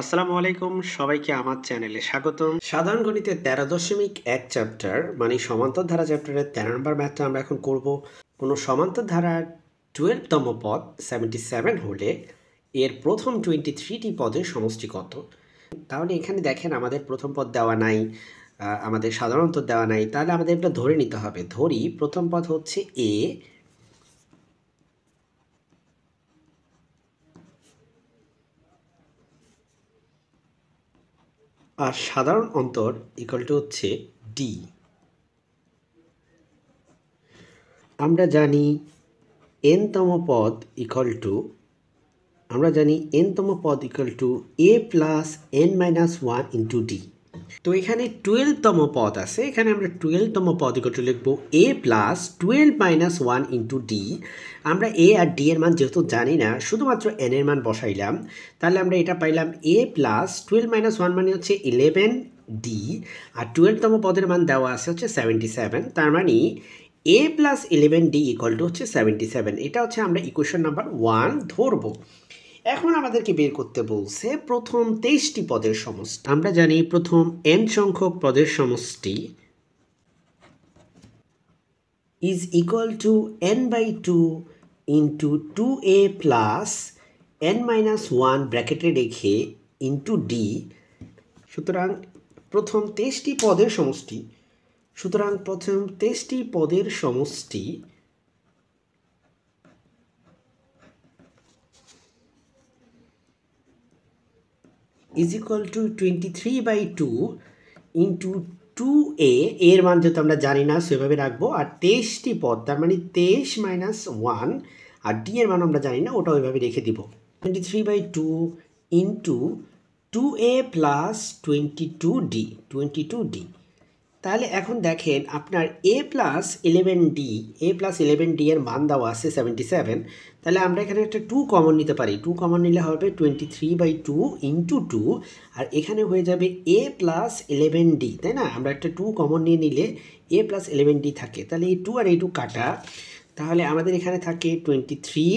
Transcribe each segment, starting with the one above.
আসসালামু আলাইকুম, সবাইকে আমার চ্যানেলে স্বাগতম। সাধারণ গণিতের 13.1 চ্যাপ্টার মানে সমান্তর ধারা চ্যাপ্টারের 13 নম্বর ম্যাথটা আমরা এখন করব। কোনো সমান্তর ধারার 12তম পদ 77 হলে এর প্রথম 23টি পদের সমষ্টি কত? তাহলে এখানে দেখেন আমাদের প্রথম পদ দেওয়া নাই, আমাদের সাধারণত দেওয়া নাই, তাহলে আমাদের এটা ধরে নিতে হবে। ধরি প্রথম পদ হচ্ছে এ আর সাধারণ অন্তর ইকুয়াল টু হচ্ছে ডি। আমরা জানি n-তম পদ equal to a plus n minus 1 into D. তো এখানে 12তম পদ আছে, এখানে আমরা 12তম পদ ইকুয়াল টু লিখবো a plus 12 minus 1 into D. আমরা a আর d এর মান যেহেতু জানি না, শুধুমাত্র n এর মান বসাইলাম, তাহলে আমরা এটা পাইলাম a প্লাস 12 মাইনাস 1 মানে হচ্ছে 11 ডি, আর 12তম পদের মান দেওয়া আছে হচ্ছে 77, তার মানে a plus 11 D equal to হচ্ছে 77। এটা হচ্ছে আমরা ইকুয়েশন নাম্বার 1 ধরবো। এখন আমাদেরকে বের করতে বলছে প্রথম 23টি পদের সমষ্টি। আমরা জানি প্রথম n সংখ্যক পদের সমষ্টি is equal to n by 2 into 2a plus n minus 1 ব্র্যাকেটে রেখে ইন্টু ডি। সুতরাং প্রথম 23টি পদের সমষ্টি is equal to 23/2 into 2a, এর মান যেহেতু আমরা জানি না সেভাবে রাখবো, আর 23টি পদ তার মানে 23 মাইনাস 1, আর ডি এর মান আমরা জানি না, ওটা ওইভাবে রেখে দিব। 23/2 ইন্টু 2a প্লাস 22d। তাহলে এখন দেখেন আপনার a প্লাস 11d এর মান দেওয়া আছে 77, তাহলে আমরা এখানে একটা 2 কমন নিতে পারি। 2 কমন নিলে হবে 23/2 ইন্টু 2, আর এখানে হয়ে যাবে a প্লাস 11d, তাই না? আমরা একটা 2 কমন নিয়ে নিলে a প্লাস 11d থাকে, তাহলে এই 2 আর এই 2 কাটা, তাহলে আমাদের এখানে থাকে 23,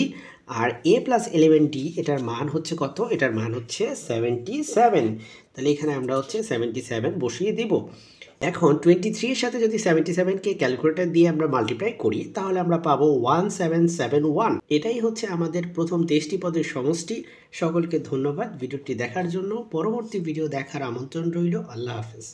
আর a প্লাস 11d এটার মান হচ্ছে কত? এটার মান হচ্ছে 77। তাহলে এখানে আমরা হচ্ছে 77 বসিয়ে দিব। এখন 23 এর সাথে যদি 77কে ক্যালকুলেটর দিয়ে আমরা মাল্টিপ্লাই করি, তাহলে আমরা পাবো 1771। এটাই হচ্ছে আমাদের প্রথম 23টি পদের সমষ্টি। সকলকে ধন্যবাদ ভিডিওটি দেখার জন্য। পরবর্তী ভিডিও দেখার আমন্ত্রণ রইল। আল্লাহ হাফেজ।